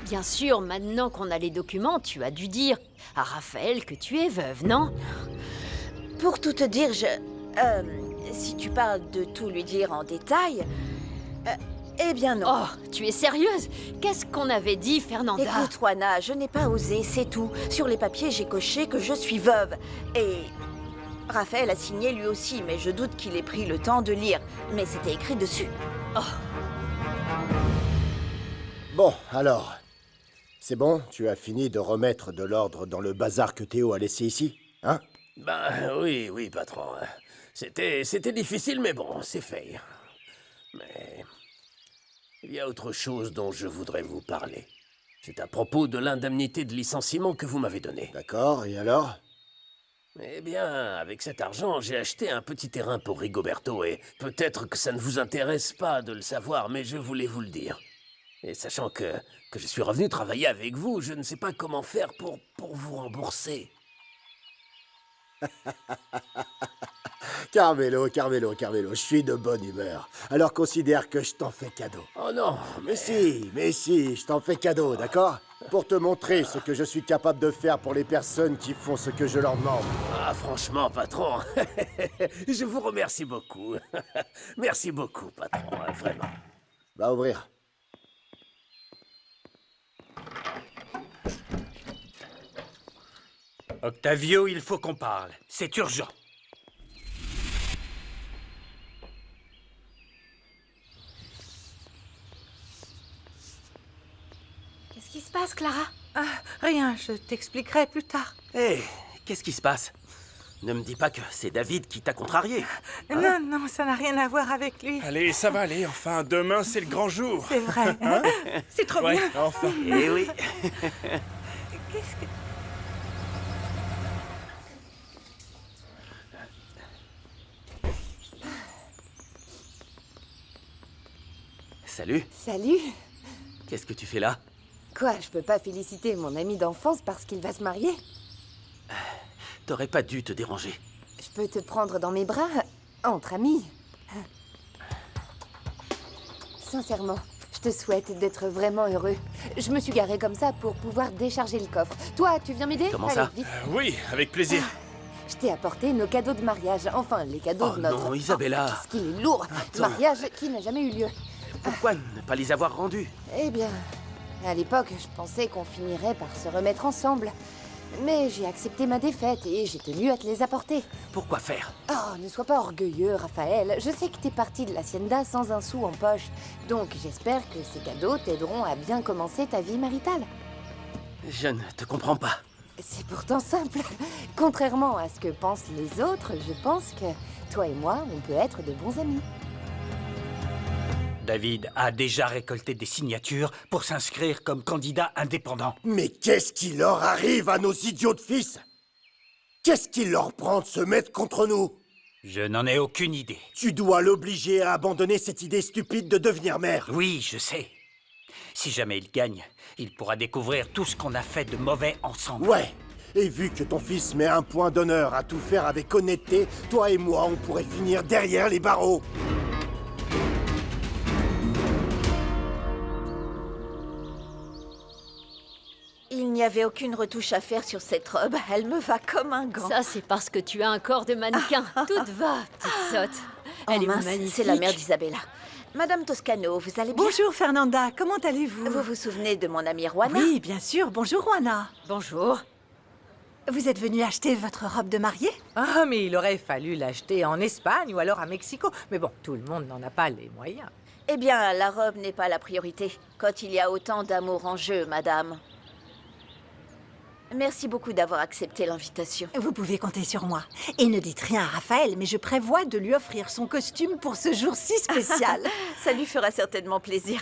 Bien sûr, maintenant qu'on a les documents, tu as dû dire à Raphaël que tu es veuve, non? Pour tout te dire, si tu parles de tout lui dire en détail... eh bien non. Oh, tu es sérieuse? Qu'est-ce qu'on avait dit, Fernanda? Écoute, Juana, je n'ai pas osé, c'est tout. Sur les papiers, j'ai coché que je suis veuve. Et... Raphaël a signé lui aussi, mais je doute qu'il ait pris le temps de lire. Mais c'était écrit dessus. Oh, Bon, alors... C'est bon, tu as fini de remettre de l'ordre dans le bazar que Théo a laissé ici, hein? Ben oui, patron. C'était difficile, mais bon, c'est fait. Mais... il y a autre chose dont je voudrais vous parler. C'est à propos de l'indemnité de licenciement que vous m'avez donnée. D'accord, et alors? Eh bien, avec cet argent, j'ai acheté un petit terrain pour Rigoberto et peut-être que ça ne vous intéresse pas de le savoir, mais je voulais vous le dire. Et sachant que je suis revenu travailler avec vous, je ne sais pas comment faire pour vous rembourser. Carmelo, je suis de bonne humeur. Alors considère que je t'en fais cadeau. Oh non, Mais si, je t'en fais cadeau, d'accord? Pour te montrer ce que je suis capable de faire pour les personnes qui font ce que je leur demande. Ah, franchement, patron, je vous remercie beaucoup. Merci beaucoup, patron, vraiment. Va ouvrir. Octavio, il faut qu'on parle. C'est urgent. qu'est-ce qui se passe, Clara? Rien, je t'expliquerai plus tard. Hé, qu'est-ce qui se passe? Ne me dis pas que c'est David qui t'a contrarié. Non, ça n'a rien à voir avec lui. Allez, ça va aller, enfin, demain c'est le grand jour. C'est vrai. C'est trop Ouais, bien. enfin. Eh oui. Qu'est-ce que... Salut, Salut. qu'est-ce que tu fais là? Quoi, je peux pas féliciter mon ami d'enfance parce qu'il va se marier? T'aurais pas dû te déranger. Je peux te prendre dans mes bras, entre amis. Sincèrement, je te souhaite d'être vraiment heureux. Je me suis garée comme ça pour pouvoir décharger le coffre. Toi, tu viens m'aider? Comment Allez, ça? vite. Oui, avec plaisir. Je t'ai apporté nos cadeaux de mariage. Enfin, les cadeaux Oh de notre... non, Isabella. Qu'est-ce qu'il est lourd. Attends. Mariage qui n'a jamais eu lieu. Pourquoi ne pas les avoir rendus? Eh bien, à l'époque, je pensais qu'on finirait par se remettre ensemble. Mais j'ai accepté ma défaite et j'ai tenu à te les apporter. Pourquoi faire? Oh, ne sois pas orgueilleux, Raphaël. Je sais que t'es parti de l'hacienda sans un sou en poche. Donc j'espère que ces cadeaux t'aideront à bien commencer ta vie maritale. Je ne te comprends pas. C'est pourtant simple. Contrairement à ce que pensent les autres, je pense que toi et moi, on peut être de bons amis. David a déjà récolté des signatures pour s'inscrire comme candidat indépendant. Mais qu'est-ce qui leur arrive à nos idiots de fils? Qu'est-ce qui leur prend de se mettre contre nous? Je n'en ai aucune idée. Tu dois l'obliger à abandonner cette idée stupide de devenir mère. Oui, je sais. Si jamais il gagne, il pourra découvrir tout ce qu'on a fait de mauvais ensemble. Ouais. Et vu que ton fils met un point d'honneur à tout faire avec honnêteté, toi et moi, on pourrait finir derrière les barreaux. Il n'y avait aucune retouche à faire sur cette robe. Elle me va comme un gant. Ça, c'est parce que tu as un corps de mannequin. Toute va, petite sotte. Elle Oh est mince, magnifique. c'est la mère d'Isabella. Madame Toscano, vous allez bien? Bonjour Fernanda, comment allez-vous? Vous vous souvenez de mon amie Juana? Oui, bien sûr. Bonjour Juana. Bonjour. Vous êtes venue acheter votre robe de mariée? Ah, mais il aurait fallu l'acheter en Espagne ou alors à Mexico. Mais bon, tout le monde n'en a pas les moyens. Eh bien, la robe n'est pas la priorité. Quand il y a autant d'amour en jeu, madame. Merci beaucoup d'avoir accepté l'invitation. Vous pouvez compter sur moi. Et ne dites rien à Raphaël, mais je prévois de lui offrir son costume pour ce jour si spécial. Ça lui fera certainement plaisir.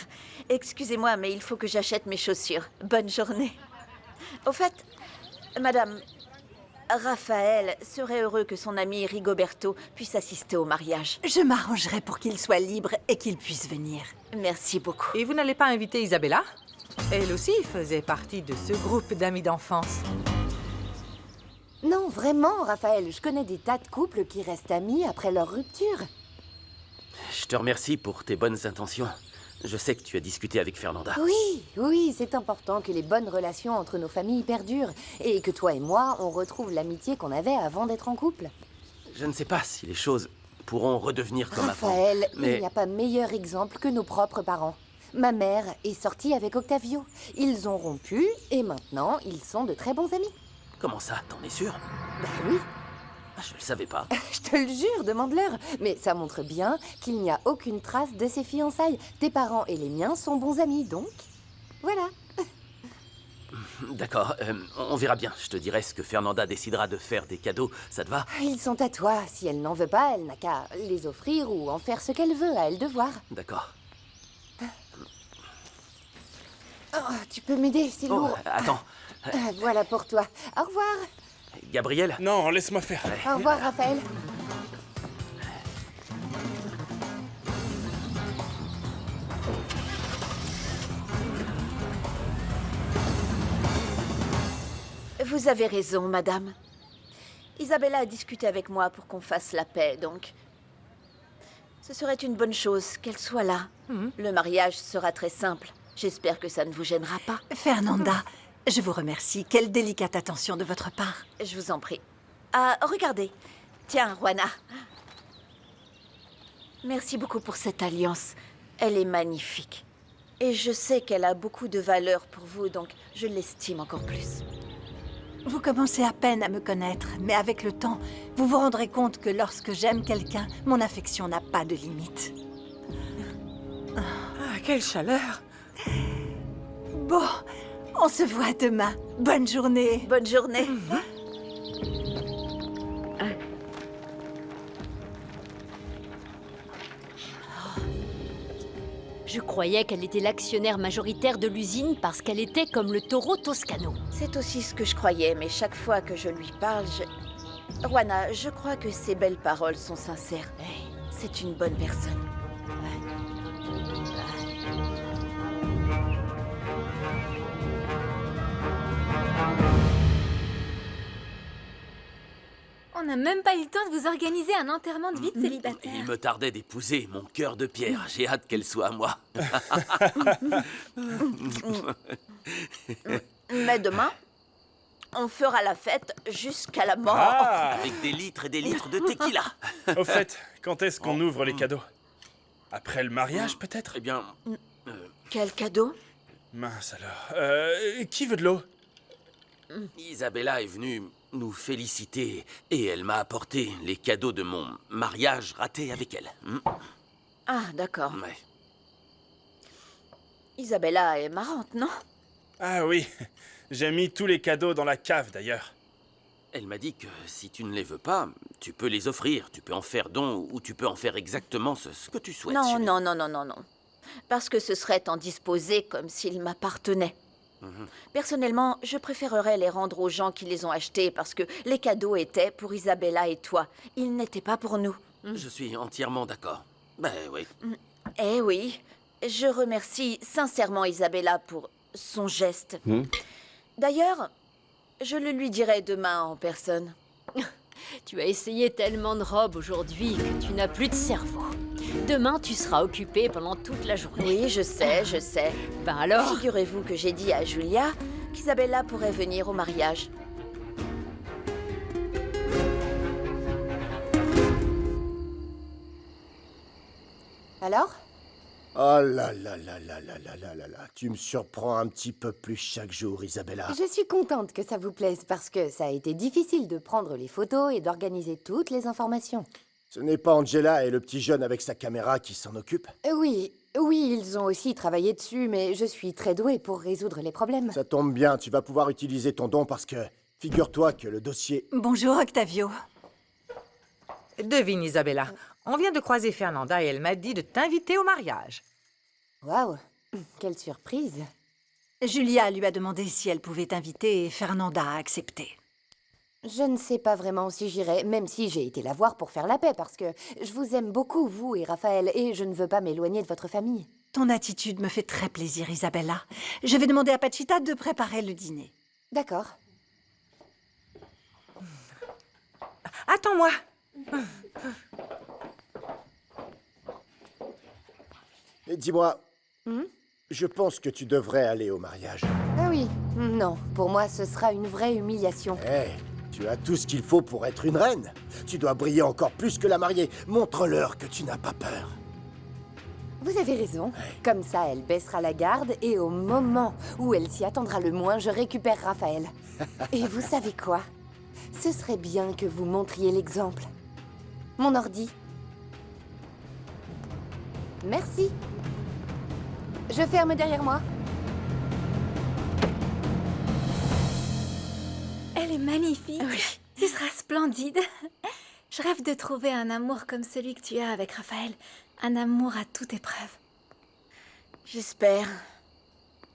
Excusez-moi, mais il faut que j'achète mes chaussures. Bonne journée. Au fait, madame, Raphaël serait heureux que son ami Rigoberto puisse assister au mariage. Je m'arrangerai pour qu'il soit libre et qu'il puisse venir. Merci beaucoup. Et vous n'allez pas inviter Isabella? Elle aussi faisait partie de ce groupe d'amis d'enfance. Non, vraiment, Raphaël, je connais des tas de couples qui restent amis après leur rupture. Je te remercie pour tes bonnes intentions. Je sais que tu as discuté avec Fernanda. Oui, c'est important que les bonnes relations entre nos familles perdurent et que toi et moi, on retrouve l'amitié qu'on avait avant d'être en couple. Je ne sais pas si les choses pourront redevenir comme avant. Raphaël, Mais il n'y a pas meilleur exemple que nos propres parents. Ma mère est sortie avec Octavio. Ils ont rompu et maintenant, ils sont de très bons amis. comment ça, t'en es sûr? Bah oui, Ah, je le savais pas. je te le jure, demande-leur. Mais ça montre bien qu'il n'y a aucune trace de ces fiançailles. Tes parents et les miens sont bons amis, donc voilà. D'accord, on verra bien. Je te dirai ce que Fernanda décidera de faire des cadeaux. Ça te va? Ils sont à toi. Si elle n'en veut pas, elle n'a qu'à les offrir ou en faire ce qu'elle veut. À elle de voir. D'accord. Oh, tu peux m'aider, c'est Oh, lourd. attends. Voilà pour toi. Au revoir. Gabriel? Non, laisse-moi faire. Au revoir, Raphaël. Vous avez raison, madame. Isabella a discuté avec moi pour qu'on fasse la paix, donc... Ce serait une bonne chose qu'elle soit là. Le mariage sera très simple. J'espère que ça ne vous gênera pas. Fernanda, je vous remercie. Quelle délicate attention de votre part. Je vous en prie. Ah, regardez. Tiens, Juana. Merci beaucoup pour cette alliance. Elle est magnifique. Et je sais qu'elle a beaucoup de valeur pour vous, donc je l'estime encore plus. Vous commencez à peine à me connaître, mais avec le temps, vous vous rendrez compte que lorsque j'aime quelqu'un, mon affection n'a pas de limite. Ah, quelle chaleur! Bon, on se voit demain. Bonne journée. Bonne journée. Je croyais qu'elle était l'actionnaire majoritaire de l'usine parce qu'elle était comme le taureau Toscano. C'est aussi ce que je croyais, mais chaque fois que je lui parle, Juana, je crois que ses belles paroles sont sincères. C'est une bonne personne. On n'a même pas eu le temps de vous organiser un enterrement de vie de célibataire. Il me tardait d'épouser mon cœur de pierre. J'ai hâte qu'elle soit à moi. Mais demain, on fera la fête jusqu'à la mort. Ah! Avec des litres et des litres de tequila. Au fait, quand est-ce qu'on ouvre les cadeaux? Après le mariage, peut-être? Eh bien, Quel cadeau? Mince alors. Qui veut de l'eau? Isabella est venue nous féliciter et elle m'a apporté les cadeaux de mon mariage raté avec elle. Ah, d'accord. Ouais. Isabella est marrante, non? Ah oui, j'ai mis tous les cadeaux dans la cave d'ailleurs. Elle m'a dit que si tu ne les veux pas, tu peux les offrir, tu peux en faire don ou tu peux en faire exactement ce que tu souhaites. Non, chérie. non, non, non, non, non. Parce que ce serait en disposer comme s'ils m'appartenaient. Personnellement, je préférerais les rendre aux gens qui les ont achetés parce que les cadeaux étaient pour Isabella et toi. Ils n'étaient pas pour nous. Je suis entièrement d'accord. Ben oui. Eh oui, je remercie sincèrement Isabella pour son geste. D'ailleurs, je le lui dirai demain en personne. Tu as essayé tellement de robes aujourd'hui que tu n'as plus de cerveau. Demain, tu seras occupé pendant toute la journée. Oui, je sais. Ben alors, Figurez-vous que j'ai dit à Julia qu'Isabella pourrait venir au mariage. Alors? Oh là là là là là là là là là. Tu me surprends un petit peu plus chaque jour, Isabella. Je suis contente que ça vous plaise parce que ça a été difficile de prendre les photos et d'organiser toutes les informations. Ce n'est pas Angela et le petit jeune avec sa caméra qui s'en occupent? Oui, ils ont aussi travaillé dessus, mais je suis très douée pour résoudre les problèmes. Ça tombe bien, tu vas pouvoir utiliser ton don parce que... Figure-toi que le dossier... Bonjour, Octavio. Devine, Isabella. On vient de croiser Fernanda et elle m'a dit de t'inviter au mariage. Waouh, quelle surprise. Julia lui a demandé si elle pouvait t'inviter et Fernanda a accepté. Je ne sais pas vraiment si j'irai, même si j'ai été la voir pour faire la paix, parce que je vous aime beaucoup, vous et Raphaël, et je ne veux pas m'éloigner de votre famille. Ton attitude me fait très plaisir, Isabella. Je vais demander à Pachita de préparer le dîner. D'accord. Attends-moi. Et dis-moi, Je pense que tu devrais aller au mariage. Ah oui, non, pour moi ce sera une vraie humiliation. Hé, tu as tout ce qu'il faut pour être une reine. Tu dois briller encore plus que la mariée. Montre-leur que tu n'as pas peur. Vous avez raison. Comme ça, elle baissera la garde et au moment où elle s'y attendra le moins, je récupère Raphaël. Et vous savez quoi? Ce serait bien que vous montriez l'exemple. Mon ordi. Merci. Je ferme derrière moi. Elle est magnifique. Oui. Tu seras splendide. Je rêve de trouver un amour comme celui que tu as avec Raphaël. Un amour à toute épreuve. J'espère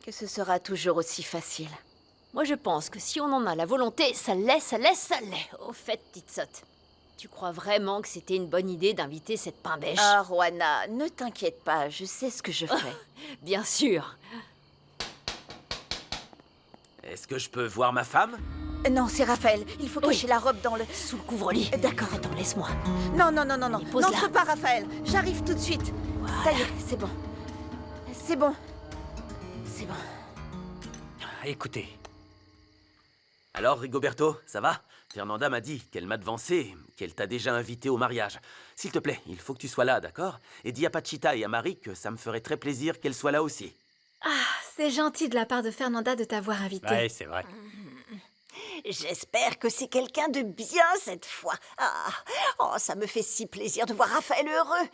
que ce sera toujours aussi facile. Moi, je pense que si on en a la volonté, ça l'est, ça l'est, ça l'est. Au fait, petite sotte, tu crois vraiment que c'était une bonne idée d'inviter cette pain-bêche? Ah, Juana, ne t'inquiète pas, je sais ce que je fais. Bien sûr. Est-ce que je peux voir ma femme? Non, c'est Raphaël. Il faut cacher la robe dans le... Sous le couvre-lit. D'accord. Attends, laisse-moi. Non. Pose-la. N'entre pas, Raphaël. J'arrive tout de suite. Ça y est, c'est bon. C'est bon. C'est bon. Écoutez, Alors, Rigoberto, ça va? Fernanda m'a dit qu'elle m'a devancé, qu'elle t'a déjà invité au mariage. S'il te plaît, il faut que tu sois là, d'accord? Et dis à Pachita et à Marie que ça me ferait très plaisir qu'elles soient là aussi. Ah, c'est gentil de la part de Fernanda de t'avoir invité. ouais, c'est vrai. J'espère que c'est quelqu'un de bien cette fois. Ah, oh, ça me fait si plaisir de voir Raphaël heureux.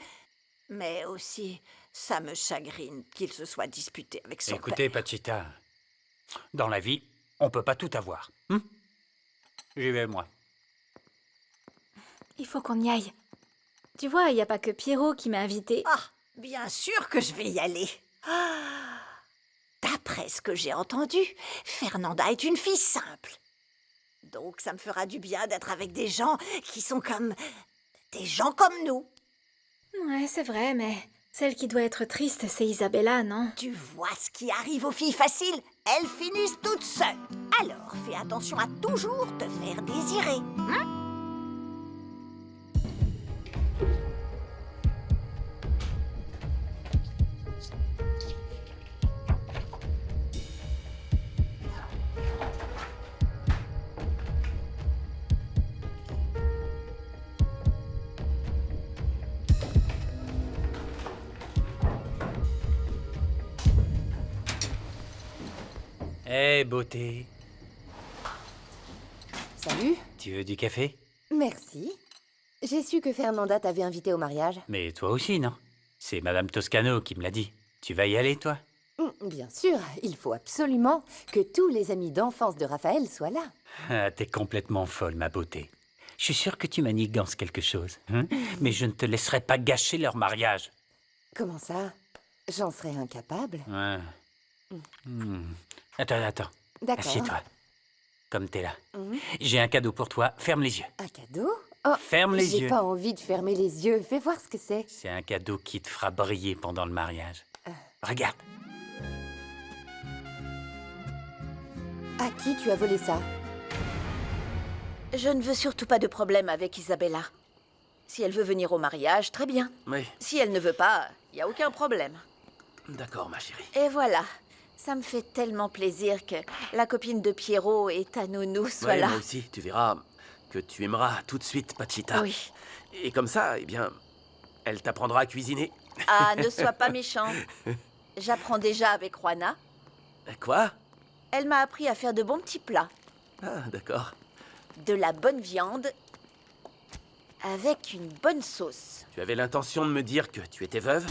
Mais aussi, ça me chagrine qu'il se soit disputé avec son Écoutez, père. Pachita, dans la vie, on peut pas tout avoir. J'y vais, moi. Il faut qu'on y aille. Tu vois, il n'y a pas que Pierrot qui m'a invité. Ah, bien sûr que je vais y aller. Ah, d'après ce que j'ai entendu, Fernanda est une fille simple. Donc ça me fera du bien d'être avec des gens qui sont comme... des gens comme nous. Ouais, c'est vrai, mais celle qui doit être triste, c'est Isabella, non? Tu vois ce qui arrive aux filles faciles? Elles finissent toutes seules. Alors fais attention à toujours te faire désirer. Hé, beauté, Salut. tu veux du café? Merci. J'ai su que Fernanda t'avait invité au mariage. Mais toi aussi, non? C'est Madame Toscano qui me l'a dit. Tu vas y aller, toi? Bien sûr, il faut absolument que tous les amis d'enfance de Raphaël soient là. Ah, t'es complètement folle, ma beauté. Je suis sûr que tu manigances quelque chose. Mais je ne te laisserai pas gâcher leur mariage. Comment ça? J'en serais incapable. Ouais. Attends. D'accord. Assieds-toi. Comme t'es là. J'ai un cadeau pour toi. Ferme les yeux. Un cadeau? Oh, Ferme les j'ai yeux. pas envie de fermer les yeux. Fais voir ce que c'est. C'est un cadeau qui te fera briller pendant le mariage. Regarde. À qui tu as volé ça? Je ne veux surtout pas de problème avec Isabella. Si elle veut venir au mariage, très bien. Oui, Si elle ne veut pas, il n'y a aucun problème. d'accord, ma chérie. Et voilà. Ça me fait tellement plaisir que la copine de Pierrot et ta nounou soit Ouais, là. moi aussi, tu verras que tu aimeras tout de suite Pachita. Oui. Et comme ça, eh bien, elle t'apprendra à cuisiner. Ah, ne sois pas méchant. J'apprends déjà avec Juana. Quoi? Elle m'a appris à faire de bons petits plats. Ah, d'accord. De la bonne viande avec une bonne sauce. Tu avais l'intention de me dire que tu étais veuve?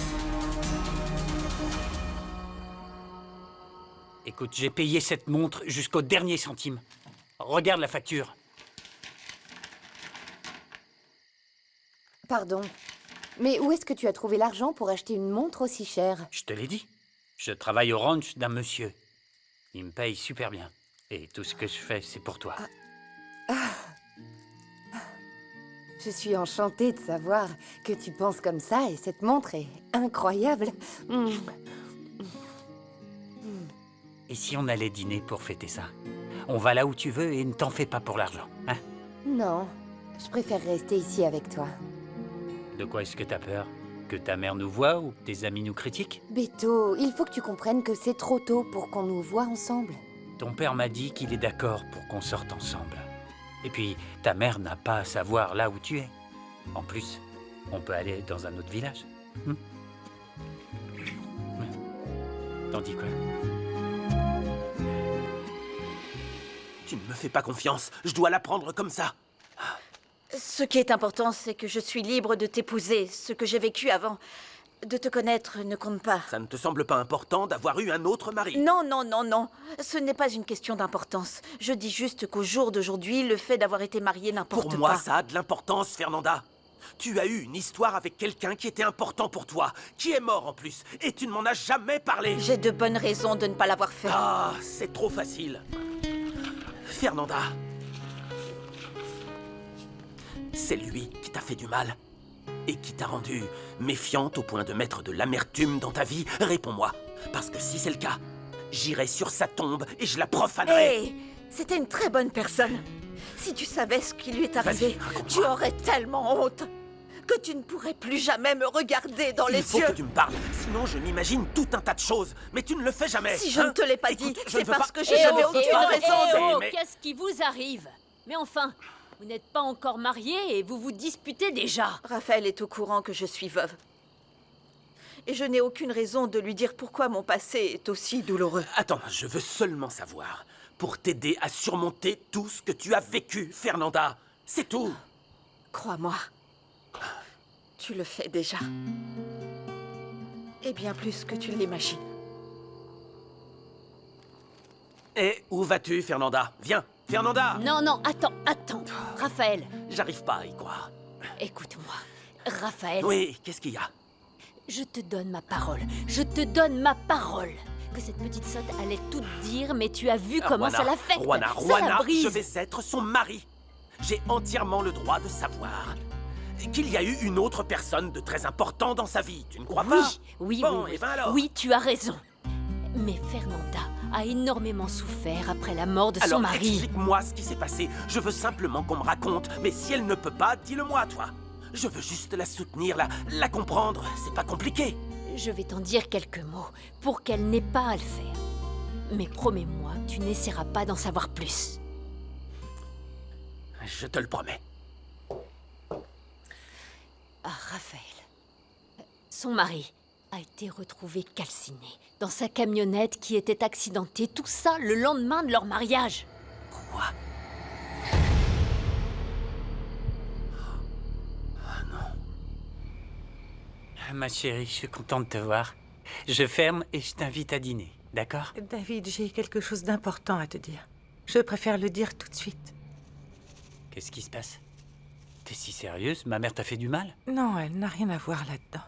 Écoute, j'ai payé cette montre jusqu'au dernier centime. Regarde la facture. Pardon. Mais où est-ce que tu as trouvé l'argent pour acheter une montre aussi chère? Je te l'ai dit. Je travaille au ranch d'un monsieur. Il me paye super bien. Et tout ce que je fais, c'est pour toi. Je suis enchantée de savoir que tu penses comme ça et cette montre est incroyable. Et si on allait dîner pour fêter ça? On va là où tu veux et ne t'en fais pas pour l'argent, hein? Non, je préfère rester ici avec toi. De quoi est-ce que t'as peur? Que ta mère nous voie ou que tes amis nous critiquent? Beto, il faut que tu comprennes que c'est trop tôt pour qu'on nous voie ensemble. Ton père m'a dit qu'il est d'accord pour qu'on sorte ensemble. Et puis, ta mère n'a pas à savoir là où tu es. En plus, on peut aller dans un autre village. Ouais. T'en dis quoi? Tu ne me fais pas confiance. Je dois l'apprendre comme ça. Ce qui est important, c'est que je suis libre de t'épouser. Ce que j'ai vécu avant de te connaître ne compte pas. Ça ne te semble pas important d'avoir eu un autre mari? Non, non, non, non. Ce n'est pas une question d'importance. Je dis juste qu'au jour d'aujourd'hui, le fait d'avoir été marié n'importe pas. Pour moi, ça a de l'importance, Fernanda. Tu as eu une histoire avec quelqu'un qui était important pour toi, qui est mort en plus, et tu ne m'en as jamais parlé. J'ai de bonnes raisons de ne pas l'avoir fait. Ah, c'est trop facile. Fernanda, c'est lui qui t'a fait du mal et qui t'a rendue méfiante au point de mettre de l'amertume dans ta vie. Réponds-moi, parce que si c'est le cas, j'irai sur sa tombe et je la profanerai. Hé, c'était une très bonne personne. Si tu savais ce qui lui est arrivé, raconte-moi. tu aurais tellement honte que tu ne pourrais plus jamais me regarder dans les Il faut yeux. que tu me parles, sinon je m'imagine tout un tas de choses, mais tu ne le fais jamais. Si je ne te l'ai pas dit, Écoute, je c'est ne veux parce pas- que j'ai jamais oh, aucune oh, raison de... mais- Qu'est-ce qui vous arrive? Mais enfin, vous n'êtes pas encore mariés et vous vous disputez déjà. Raphaël est au courant que je suis veuve. Et je n'ai aucune raison de lui dire pourquoi mon passé est aussi douloureux. Attends, je veux seulement savoir, pour t'aider à surmonter tout ce que tu as vécu, Fernanda. C'est tout. Crois-moi, tu le fais déjà. Et bien plus que tu l'imagines. Et où vas-tu, Fernanda? Viens, Fernanda! Non, non, attends. Raphaël, J'arrive pas à y croire. écoute-moi. Raphaël, Oui, qu'est-ce qu'il y a? je te donne ma parole. Je te donne ma parole. Que cette petite sotte allait tout dire, mais tu as vu comment Juana, ça l'affecte. Juana, Ça la Juana, brise. je vais être son mari. J'ai entièrement le droit de savoir qu'il y a eu une autre personne de très important dans sa vie. Tu ne crois pas? Oui, Bon, oui, et ben alors? oui, tu as raison. Mais Fernanda a énormément souffert après la mort de Alors son mari. explique-moi ce qui s'est passé. Je veux simplement qu'on me raconte. Mais si elle ne peut pas, dis-le-moi, toi. Je veux juste la soutenir, la comprendre. C'est pas compliqué. Je vais t'en dire quelques mots pour qu'elle n'ait pas à le faire. Mais promets-moi que tu n'essaieras pas d'en savoir plus. Je te le promets. Ah, Raphaël. Son mari a été retrouvé calciné dans sa camionnette qui était accidentée. Tout ça le lendemain de leur mariage. Quoi? Ma chérie, je suis content de te voir. Je ferme et je t'invite à dîner, d'accord? David, j'ai quelque chose d'important à te dire. Je préfère le dire tout de suite. Qu'est-ce qui se passe? T'es si sérieuse? Ma mère t'a fait du mal? Non, elle n'a rien à voir là-dedans.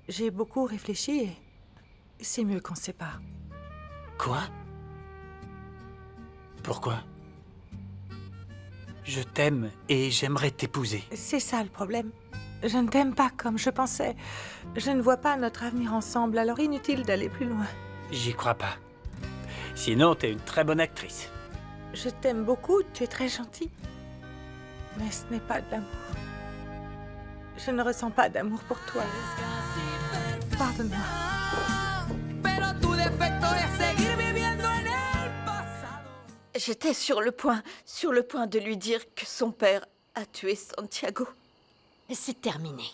J'ai beaucoup réfléchi et c'est mieux qu'on se sépare. Quoi? Pourquoi? Je t'aime et j'aimerais t'épouser. C'est ça le problème. Je ne t'aime pas comme je pensais. Je ne vois pas notre avenir ensemble, alors inutile d'aller plus loin. J'y crois pas. Sinon, t'es une très bonne actrice. Je t'aime beaucoup, tu es très gentil. Mais ce n'est pas de l'amour. Je ne ressens pas d'amour pour toi. Pardonne-moi. J'étais sur le point de lui dire que son père a tué Santiago. C'est terminé.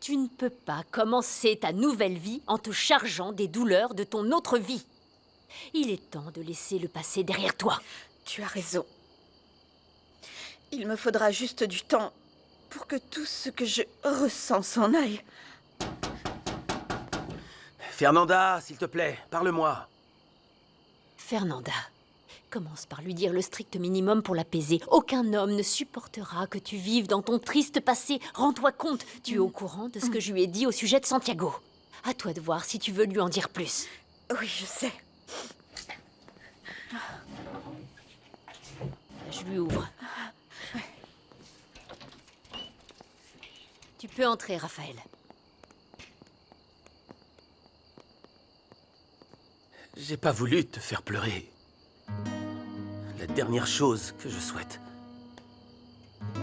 Tu ne peux pas commencer ta nouvelle vie en te chargeant des douleurs de ton autre vie. Il est temps de laisser le passé derrière toi. Tu as raison. Il me faudra juste du temps pour que tout ce que je ressens s'en aille. Fernanda, s'il te plaît, parle-moi. Fernanda, commence par lui dire le strict minimum pour l'apaiser. Aucun homme ne supportera que tu vives dans ton triste passé. Rends-toi compte, tu es au courant de ce que je lui ai dit au sujet de Santiago. À toi de voir si tu veux lui en dire plus. Oui, je sais. Je lui ouvre. Tu peux entrer, Raphaël. J'ai pas voulu te faire pleurer. La dernière chose que je souhaite,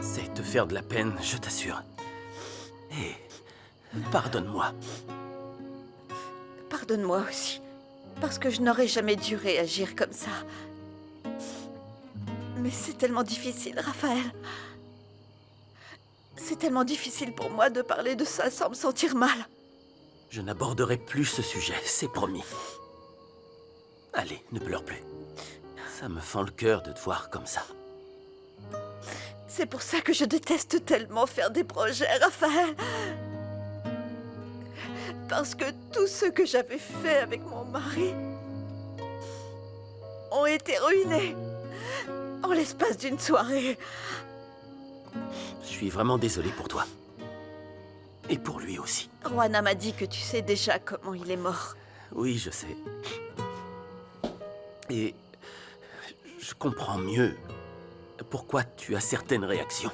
c'est te faire de la peine, je t'assure. Et Pardonne-moi. Pardonne-moi aussi, parce que je n'aurais jamais dû réagir comme ça. Mais c'est tellement difficile, Raphaël. C'est tellement difficile pour moi de parler de ça sans me sentir mal. Je n'aborderai plus ce sujet, c'est promis. Allez, ne pleure plus. Ça me fend le cœur de te voir comme ça. C'est pour ça que je déteste tellement faire des projets, Raphaël. Parce que tout ce que j'avais fait avec mon mari ont été ruinés en l'espace d'une soirée. Je suis vraiment désolé pour toi. Et pour lui aussi. Juana m'a dit que tu sais déjà comment il est mort. Oui, je sais. Et je comprends mieux pourquoi tu as certaines réactions.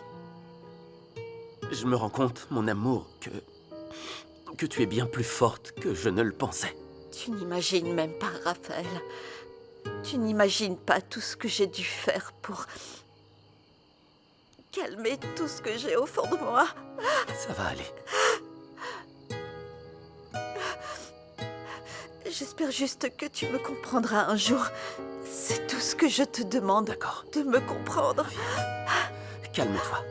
Je me rends compte, mon amour, que tu es bien plus forte que je ne le pensais. Tu n'imagines même pas, Raphaël. Tu n'imagines pas tout ce que j'ai dû faire pour calmer tout ce que j'ai au fond de moi. Ça va aller. J'espère juste que tu me comprendras un jour. C'est tout ce que je te demande. D'accord. De me comprendre. Calme-toi.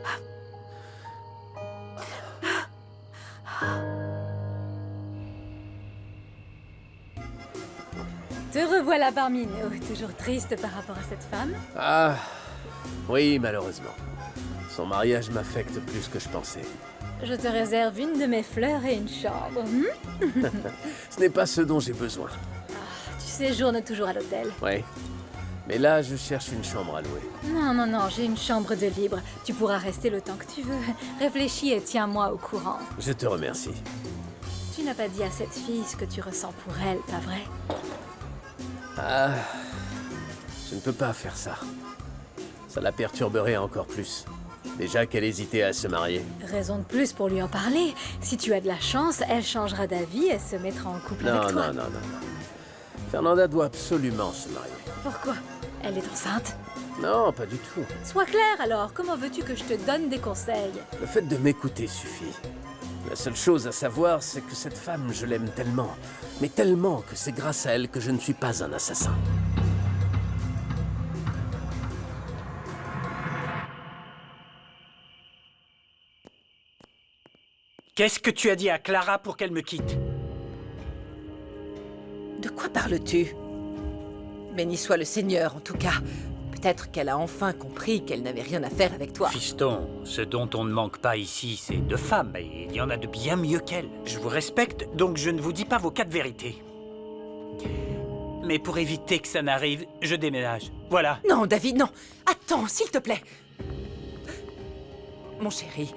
Te revoilà parmi nous, toujours triste par rapport à cette femme. Ah, oui, malheureusement. Son mariage m'affecte plus que je pensais. Je te réserve une de mes fleurs et une chambre. Ce n'est pas ce dont j'ai besoin. Tu séjournes toujours à l'hôtel. Oui. Mais là, je cherche une chambre à louer. Non, j'ai une chambre de libre. Tu pourras rester le temps que tu veux. Réfléchis et tiens-moi au courant. Je te remercie. Tu n'as pas dit à cette fille ce que tu ressens pour elle, pas vrai? Ah, je ne peux pas faire ça. Ça la perturberait encore plus. Déjà qu'elle hésitait à se marier. Raison de plus pour lui en parler. Si tu as de la chance, elle changera d'avis et se mettra en couple avec toi. Non. Fernanda doit absolument se marier. Pourquoi? Elle est enceinte? Non, pas du tout. Sois clair alors, comment veux-tu que je te donne des conseils? Le fait de m'écouter suffit. La seule chose à savoir, c'est que cette femme, je l'aime tellement. Mais tellement que c'est grâce à elle que je ne suis pas un assassin. Qu'est-ce que tu as dit à Clara pour qu'elle me quitte? De quoi parles-tu? Béni soit le Seigneur, en tout cas. Peut-être qu'elle a enfin compris qu'elle n'avait rien à faire avec toi. Fiston, ce dont on ne manque pas ici, c'est de femmes, et il y en a de bien mieux qu'elle. Je vous respecte, donc je ne vous dis pas vos 4 vérités. Mais pour éviter que ça n'arrive, je déménage. Voilà. Non, David, non. Attends, s'il te plaît. Mon chéri,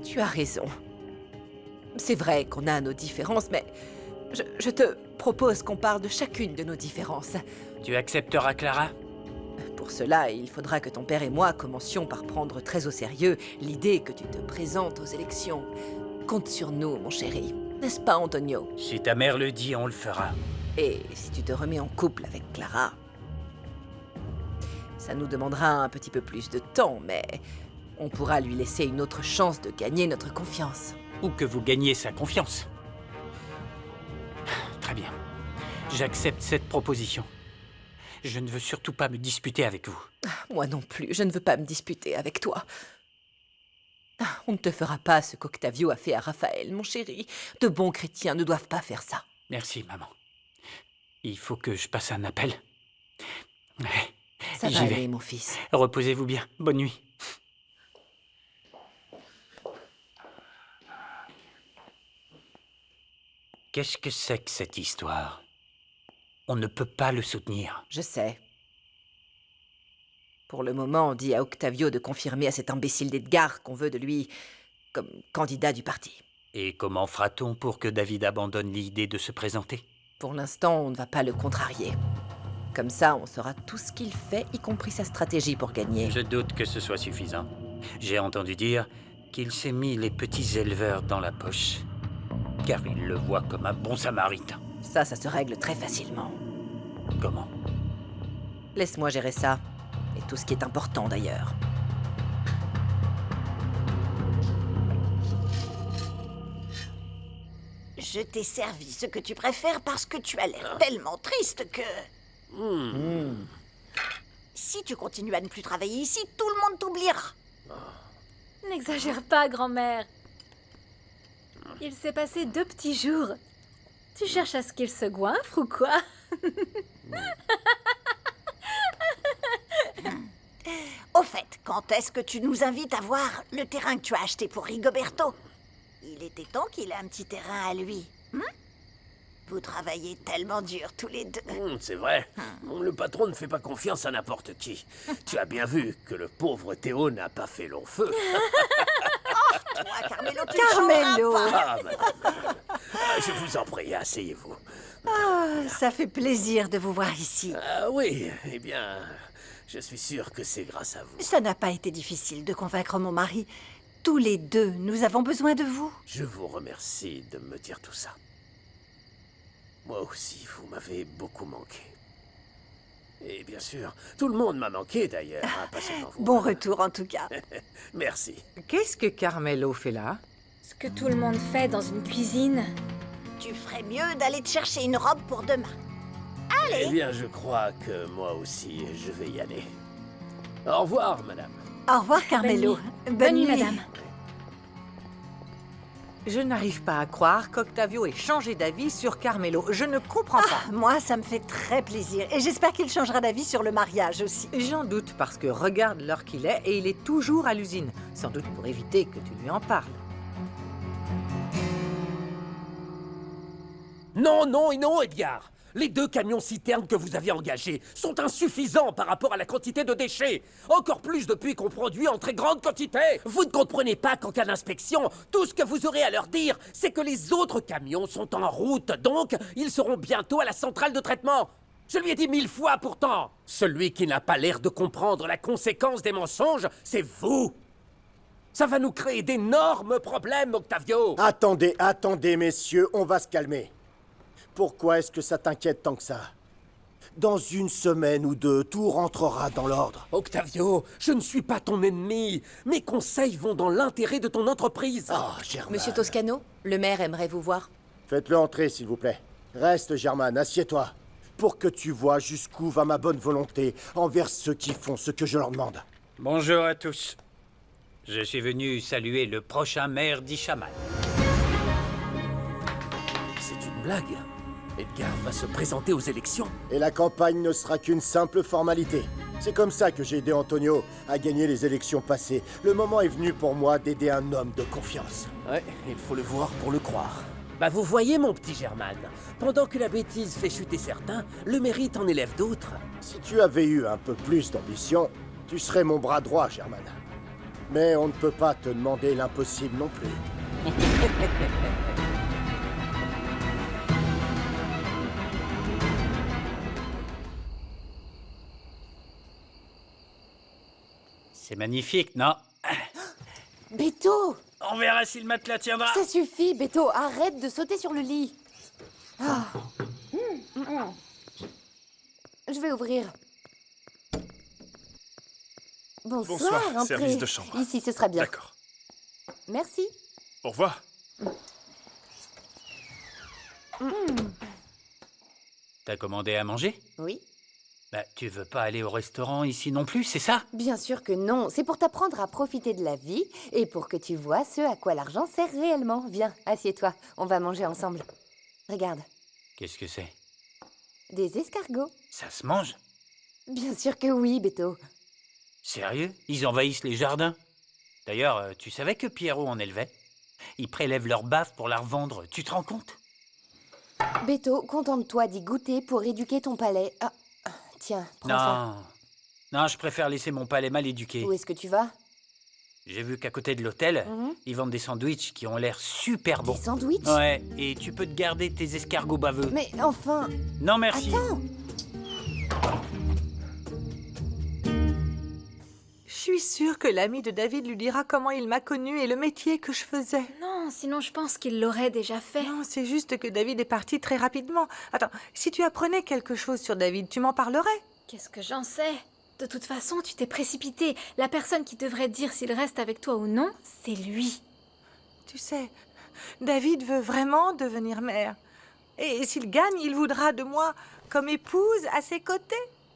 tu as raison. C'est vrai qu'on a nos différences, mais je te propose qu'on parle de chacune de nos différences. Tu accepteras Clara? Pour cela, il faudra que ton père et moi commencions par prendre très au sérieux l'idée que tu te présentes aux élections. Compte sur nous, mon chéri. N'est-ce pas, Antonio? Si ta mère le dit, on le fera. Et si tu te remets en couple avec Clara, ça nous demandera un petit peu plus de temps, mais on pourra lui laisser une autre chance de gagner notre confiance. Ou que vous gagniez sa confiance. Très bien. J'accepte cette proposition. Je ne veux surtout pas me disputer avec vous. Moi non plus, je ne veux pas me disputer avec toi. On ne te fera pas ce qu'Octavio a fait à Raphaël, mon chéri. De bons chrétiens ne doivent pas faire ça. Merci, maman. Il faut que je passe un appel. Ça va aller, mon fils. Reposez-vous bien. Bonne nuit. Qu'est-ce que c'est que cette histoire? On ne peut pas le soutenir. Je sais. Pour le moment, on dit à Octavio de confirmer à cet imbécile d'Edgar qu'on veut de lui comme candidat du parti. Et comment fera-t-on pour que David abandonne l'idée de se présenter? Pour l'instant, on ne va pas le contrarier. Comme ça, on saura tout ce qu'il fait, y compris sa stratégie pour gagner. Je doute que ce soit suffisant. J'ai entendu dire qu'il s'est mis les petits éleveurs dans la poche, car il le voit comme un bon samaritain. Ça se règle très facilement. Comment? Laisse-moi gérer ça. Et tout ce qui est important, d'ailleurs. Je t'ai servi ce que tu préfères parce que tu as l'air tellement triste que... Si tu continues à ne plus travailler ici, tout le monde t'oubliera. N'exagère pas, grand-mère. Il s'est passé 2 petits jours. Tu cherches à ce qu'il se goinfre ou quoi? Au fait, quand est-ce que tu nous invites à voir le terrain que tu as acheté pour Rigoberto? Il était temps qu'il ait un petit terrain à lui. Vous travaillez tellement dur tous les deux. C'est vrai. Le patron ne fait pas confiance à n'importe qui. Tu as bien vu que le pauvre Théo n'a pas fait long feu. Toi, Carmelo, tu Carmelo. changeras pas. Ah, madame. Je vous en prie, asseyez-vous. Ça fait plaisir de vous voir ici. Ah oui, eh bien, je suis sûr que c'est grâce à vous. Ça n'a pas été difficile de convaincre mon mari. Tous les deux, nous avons besoin de vous. Je vous remercie de me dire tout ça. Moi aussi, vous m'avez beaucoup manqué. Et bien sûr, tout le monde m'a manqué d'ailleurs, hein, pas seulement vous. Bon retour en tout cas. Merci. Qu'est-ce que Carmelo fait là? Ce que tout le monde fait dans une cuisine. Tu ferais mieux d'aller te chercher une robe pour demain. Eh bien, je crois que moi aussi, je vais y aller. Au revoir, madame. Au revoir, Carmelo. Bonne nuit, madame. Je n'arrive pas à croire qu'Octavio ait changé d'avis sur Carmelo. Je ne comprends pas. Moi, ça me fait très plaisir. Et j'espère qu'il changera d'avis sur le mariage aussi. J'en doute parce que regarde l'heure qu'il est et il est toujours à l'usine. Sans doute pour éviter que tu lui en parles. Non, non et non, Edgar. Les 2 camions-citernes que vous avez engagés sont insuffisants par rapport à la quantité de déchets. Encore plus depuis qu'on produit en très grande quantité. Vous ne comprenez pas qu'en cas d'inspection, tout ce que vous aurez à leur dire, c'est que les autres camions sont en route, donc ils seront bientôt à la centrale de traitement. Je lui ai dit 1000 fois pourtant. Celui qui n'a pas l'air de comprendre la conséquence des mensonges, c'est vous. Ça va nous créer d'énormes problèmes, Octavio. Attendez, attendez, messieurs, on va se calmer. Pourquoi est-ce que ça t'inquiète tant que ça? Dans 1 semaine ou 2, tout rentrera dans l'ordre. Octavio, je ne suis pas ton ennemi. Mes conseils vont dans l'intérêt de ton entreprise. Ah, Germaine. Monsieur Toscano, le maire aimerait vous voir. Faites-le entrer, s'il vous plaît. Reste, Germaine, assieds-toi. Pour que tu vois jusqu'où va ma bonne volonté envers ceux qui font ce que je leur demande. Bonjour à tous. Je suis venu saluer le prochain maire d'Ishaman. C'est une blague. Edgar va se présenter aux élections. Et la campagne ne sera qu'une simple formalité. C'est comme ça que j'ai aidé Antonio à gagner les élections passées. Le moment est venu pour moi d'aider un homme de confiance. Ouais, il faut le voir pour le croire. Bah vous voyez mon petit German, pendant que la bêtise fait chuter certains, le mérite en élève d'autres. Si tu avais eu un peu plus d'ambition, tu serais mon bras droit, Germain. Mais on ne peut pas te demander l'impossible non plus. C'est magnifique, non? Beto! On verra si le matelas tiendra. Ça suffit, Beto, arrête de sauter sur le lit. Ah. Je vais ouvrir. Bonsoir, entrez. Service de chambre. Ici, ce sera bien. D'accord. Merci. Au revoir. T'as commandé à manger? Oui. Bah, tu veux pas aller au restaurant ici non plus, c'est ça? Bien sûr que non. C'est pour t'apprendre à profiter de la vie et pour que tu vois ce à quoi l'argent sert réellement. Viens, assieds-toi. On va manger ensemble. Regarde. Qu'est-ce que c'est? Des escargots. Ça se mange? Bien sûr que oui, Beto. Sérieux? Ils envahissent les jardins? D'ailleurs, tu savais que Pierrot en élevait? Ils prélèvent leur baffe pour la revendre, tu te rends compte? Beto, contente-toi d'y goûter pour éduquer ton palais. Ah, tiens, prends ça. Non, je préfère laisser mon palais mal éduqué. Où est-ce que tu vas? J'ai vu qu'à côté de l'hôtel, ils vendent des sandwichs qui ont l'air super bons. Des sandwichs? Ouais, et tu peux te garder tes escargots baveux. Mais enfin... Non, merci. Attends! Je suis sûre que l'ami de David lui dira comment il m'a connue et le métier que je faisais. Non, sinon je pense qu'il l'aurait déjà fait. Non, c'est juste que David est parti très rapidement. Attends, si tu apprenais quelque chose sur David, tu m'en parlerais? Qu'est-ce que j'en sais? De toute façon, tu t'es précipité. La personne qui devrait dire s'il reste avec toi ou non, c'est lui. Tu sais, David veut vraiment devenir maire. Et s'il gagne, il voudra de moi comme épouse à ses côtés.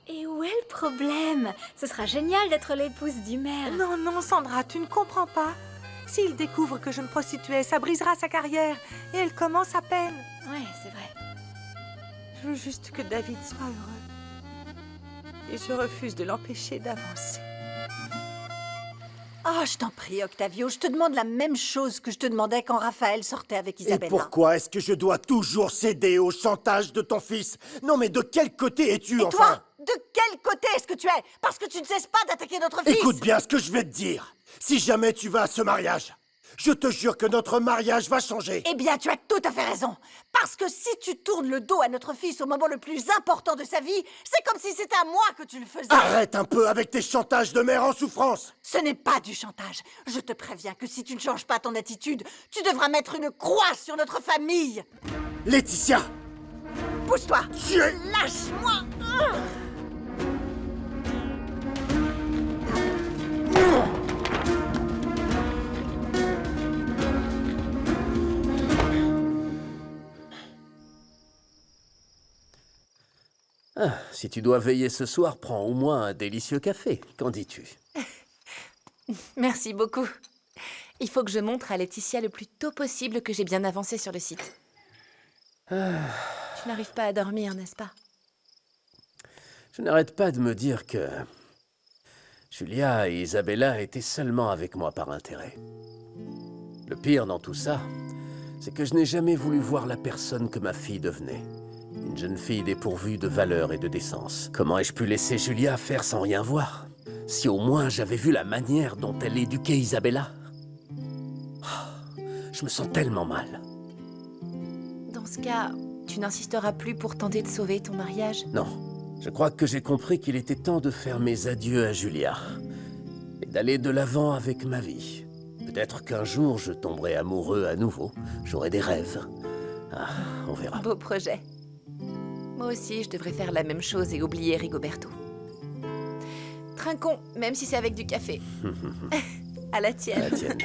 Et où est le problème? Ce sera génial d'être l'épouse du maire. Non, non, Sandra, tu ne comprends pas. S'il découvre que je me prostituais, ça brisera sa carrière. Et elle commence à peine. Ouais, c'est vrai. Je veux juste que David soit heureux. Et je refuse de l'empêcher d'avancer. Oh, je t'en prie, Octavio, je te demande la même chose que je te demandais quand Raphaël sortait avec Isabella. Et pourquoi est-ce que je dois toujours céder au chantage de ton fils? Non, mais de quel côté es-tu, Et enfin? toi, de quel côté est-ce que tu es? Parce que tu ne cesses pas d'attaquer notre fils. Écoute bien ce que je vais te dire. Si jamais tu vas à ce mariage, je te jure que notre mariage va changer. Eh bien, tu as tout à fait raison. Parce que si tu tournes le dos à notre fils au moment le plus important de sa vie, c'est comme si c'était à moi que tu le faisais. Arrête un peu avec tes chantages de mère en souffrance. Ce n'est pas du chantage. Je te préviens que si tu ne changes pas ton attitude, tu devras mettre une croix sur notre famille. Laetitia! Pousse-toi. Tu es... Lâche-moi. Ah, si tu dois veiller ce soir, prends au moins un délicieux café. Qu'en dis-tu? Merci beaucoup. Il faut que je montre à Laetitia le plus tôt possible que j'ai bien avancé sur le site. Tu n'arrives pas à dormir, n'est-ce pas? Je n'arrête pas de me dire que Julia et Isabella étaient seulement avec moi par intérêt. Le pire dans tout ça, c'est que je n'ai jamais voulu voir la personne que ma fille devenait. Une jeune fille dépourvue de valeur et de décence. Comment ai-je pu laisser Julia faire sans rien voir? Si au moins j'avais vu la manière dont elle éduquait Isabella. Oh, je me sens tellement mal. Dans ce cas, tu n'insisteras plus pour tenter de sauver ton mariage? Non, je crois que j'ai compris qu'il était temps de faire mes adieux à Julia et d'aller de l'avant avec ma vie. Peut-être qu'un jour je tomberai amoureux à nouveau. J'aurai des rêves. Ah, on verra. Beau projet. Moi aussi, je devrais faire la même chose et oublier Rigoberto. Trinquons, même si c'est avec du café. À la tienne. À la tienne.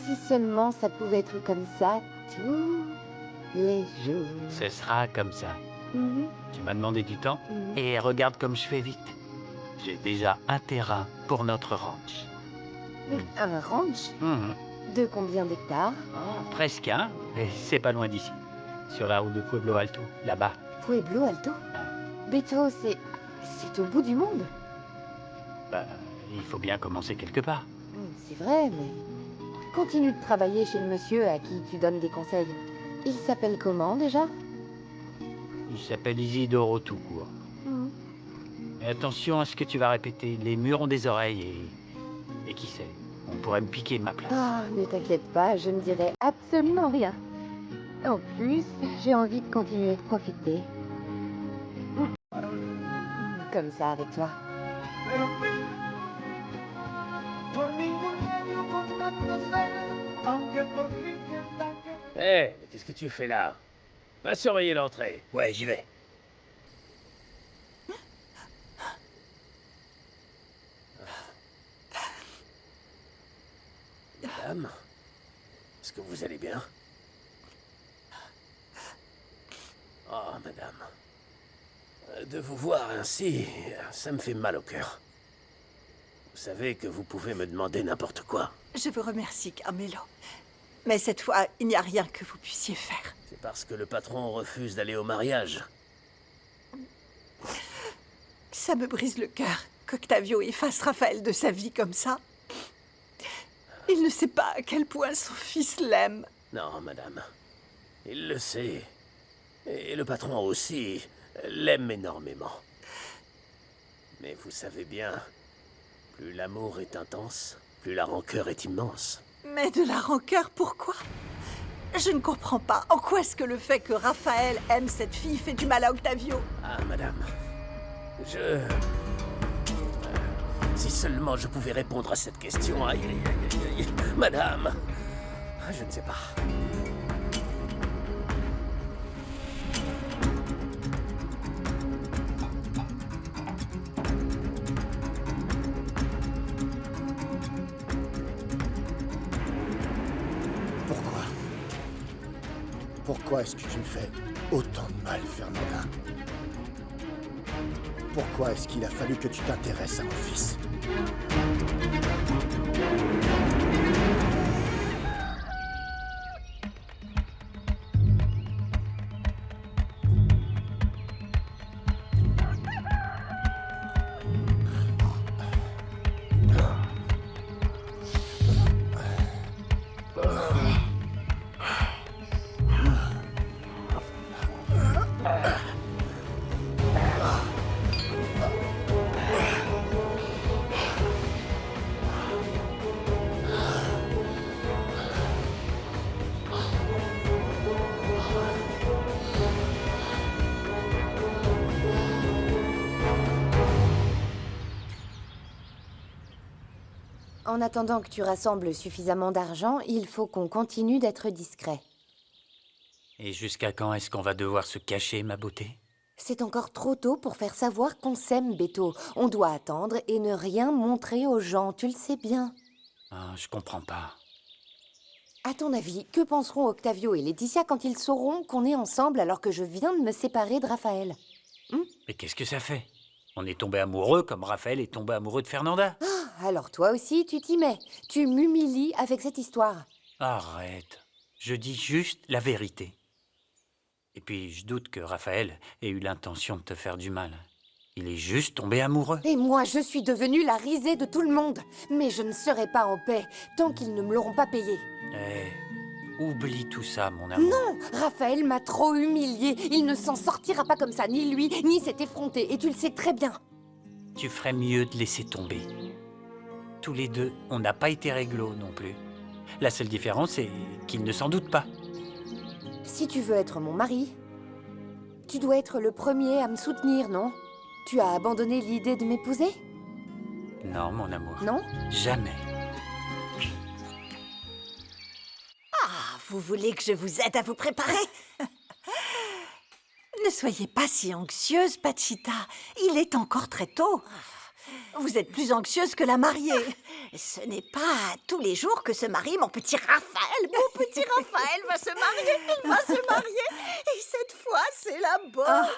Si seulement ça pouvait être comme ça tous les jours. Ce sera comme ça. Tu m'as demandé du temps et regarde comme je fais vite. J'ai déjà un terrain pour notre ranch. Un ranch? De combien d'hectares? Presque un, et c'est pas loin d'ici. Sur la route de Pueblo Alto, là-bas. Pueblo Alto? Beto, c'est au bout du monde. Bah, il faut bien commencer quelque part. C'est vrai, mais... Continue de travailler chez le monsieur à qui tu donnes des conseils. Il s'appelle comment, déjà? Il s'appelle Isidoro tout court. Mais attention à ce que tu vas répéter. Les murs ont des oreilles et qui sait, on pourrait me piquer ma place. Ah, ne t'inquiète pas, je ne dirai absolument rien. En plus, j'ai envie de continuer de profiter. Comme ça, avec toi. Hé, qu'est-ce que tu fais là? Va surveiller l'entrée. Ouais, j'y vais. Madame, est-ce que vous allez bien? Oh, madame. De vous voir ainsi, ça me fait mal au cœur. Vous savez que vous pouvez me demander n'importe quoi. Je vous remercie, Carmelo. Mais cette fois, il n'y a rien que vous puissiez faire. C'est parce que le patron refuse d'aller au mariage. Ça me brise le cœur qu'Octavio efface Raphaël de sa vie comme ça. Il ne sait pas à quel point son fils l'aime. Non, madame. Il le sait. Et le patron aussi l'aime énormément. Mais vous savez bien, plus l'amour est intense, plus la rancœur est immense. Mais de la rancœur, pourquoi? Je ne comprends pas. En quoi est-ce que le fait que Raphaël aime cette fille fait du mal à Octavio? Ah, madame, si seulement je pouvais répondre à cette question. Aïe, aïe, aïe, aïe. Madame, je ne sais pas. Pourquoi est-ce que tu me fais autant de mal, Fernanda? Pourquoi est-ce qu'il a fallu que tu t'intéresses à mon fils? En attendant que tu rassembles suffisamment d'argent, il faut qu'on continue d'être discret. Et jusqu'à quand est-ce qu'on va devoir se cacher, ma beauté? C'est encore trop tôt pour faire savoir qu'on s'aime, Beto. On doit attendre et ne rien montrer aux gens, tu le sais bien. Ah, je comprends pas. À ton avis, que penseront Octavio et Laetitia quand ils sauront qu'on est ensemble alors que je viens de me séparer de Raphaël? Mais qu'est-ce que ça fait? On est tombé amoureux comme Raphaël est tombé amoureux de Fernanda. Alors toi aussi, tu t'y mets. Tu m'humilies avec cette histoire. Arrête. Je dis juste la vérité. Et puis, je doute que Raphaël ait eu l'intention de te faire du mal. Il est juste tombé amoureux. Et moi, je suis devenue la risée de tout le monde. Mais je ne serai pas en paix tant qu'ils ne me l'auront pas payé. Oublie tout ça, mon amour. Non, Raphaël m'a trop humiliée. Il ne s'en sortira pas comme ça, ni lui, ni cet effronté. Et tu le sais très bien. Tu ferais mieux de laisser tomber. Tous les deux, on n'a pas été réglo non plus. La seule différence, c'est qu'ils ne s'en doutent pas. Si tu veux être mon mari, tu dois être le premier à me soutenir, non? Tu as abandonné l'idée de m'épouser? Non, mon amour. Non? Jamais. Ah, vous voulez que je vous aide à vous préparer? Ne soyez pas si anxieuse, Pachita. Il est encore très tôt. Vous êtes plus anxieuse que la mariée. Ce n'est pas tous les jours que se marie mon petit Raphaël. Mon petit Raphaël va se marier. Il va se marier. Et cette fois, c'est la bonne.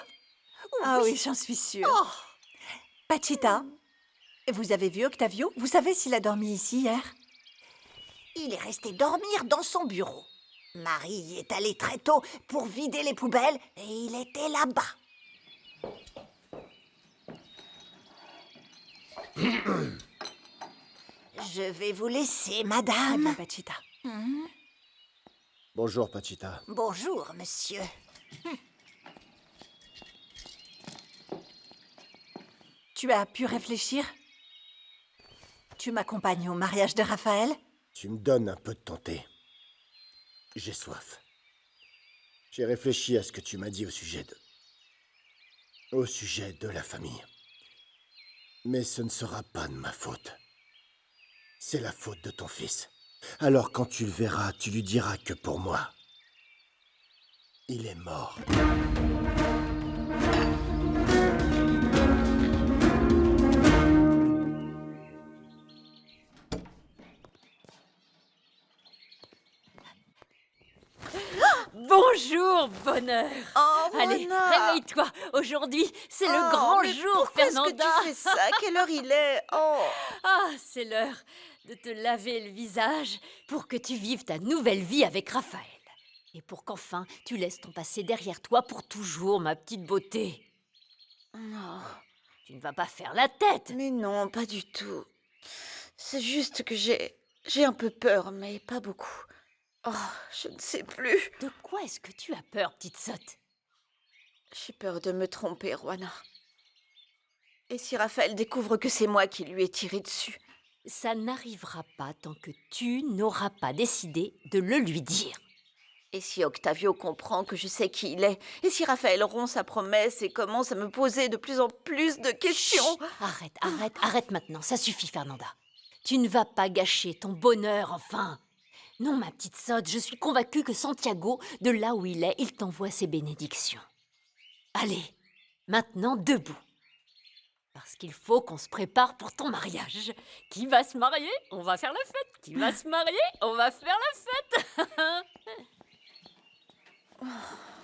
Ah oui, j'en suis sûre. Pachita, vous avez vu Octavio? Vous savez s'il a dormi ici hier? Il est resté dormir dans son bureau. Marie y est allée très tôt pour vider les poubelles et il était là-bas. Je vais vous laisser, madame. Pachita. Bonjour, Pachita. Bonjour, monsieur. Tu as pu réfléchir? Tu m'accompagnes au mariage de Raphaël? Tu me donnes un peu de ton thé. J'ai soif. J'ai réfléchi à ce que tu m'as dit au sujet de la famille. Mais ce ne sera pas de ma faute. C'est la faute de ton fils. Alors quand tu le verras, tu lui diras que pour moi, il est mort. Bonjour, bonheur. Oh, Allez, Mona. réveille-toi. Aujourd'hui, c'est le grand mais jour, pourquoi Fernanda. est-ce que tu fais ça? Quelle heure il est? Oh. Ah, c'est l'heure de te laver le visage pour que tu vives ta nouvelle vie avec Raphaël. Et pour qu'enfin, tu laisses ton passé derrière toi pour toujours, ma petite beauté. Non, tu ne vas pas faire la tête. Mais non, pas du tout. C'est juste que j'ai un peu peur, mais pas beaucoup. Oh, je ne sais plus. De quoi est-ce que tu as peur, petite sotte? J'ai peur de me tromper, Roana. Et si Raphaël découvre que c'est moi qui lui ai tiré dessus? Ça n'arrivera pas tant que tu n'auras pas décidé de le lui dire. Et si Octavio comprend que je sais qui il est? Et si Raphaël rompt sa promesse et commence à me poser de plus en plus de questions? Chut, arrête maintenant, ça suffit, Fernanda. Tu ne vas pas gâcher ton bonheur, enfin. Non, ma petite sotte, je suis convaincue que Santiago, de là où il est, il t'envoie ses bénédictions. Allez, maintenant debout. Parce qu'il faut qu'on se prépare pour ton mariage. Qui va se marier? On va faire la fête. Qui va se marier? On va faire la fête. Oh.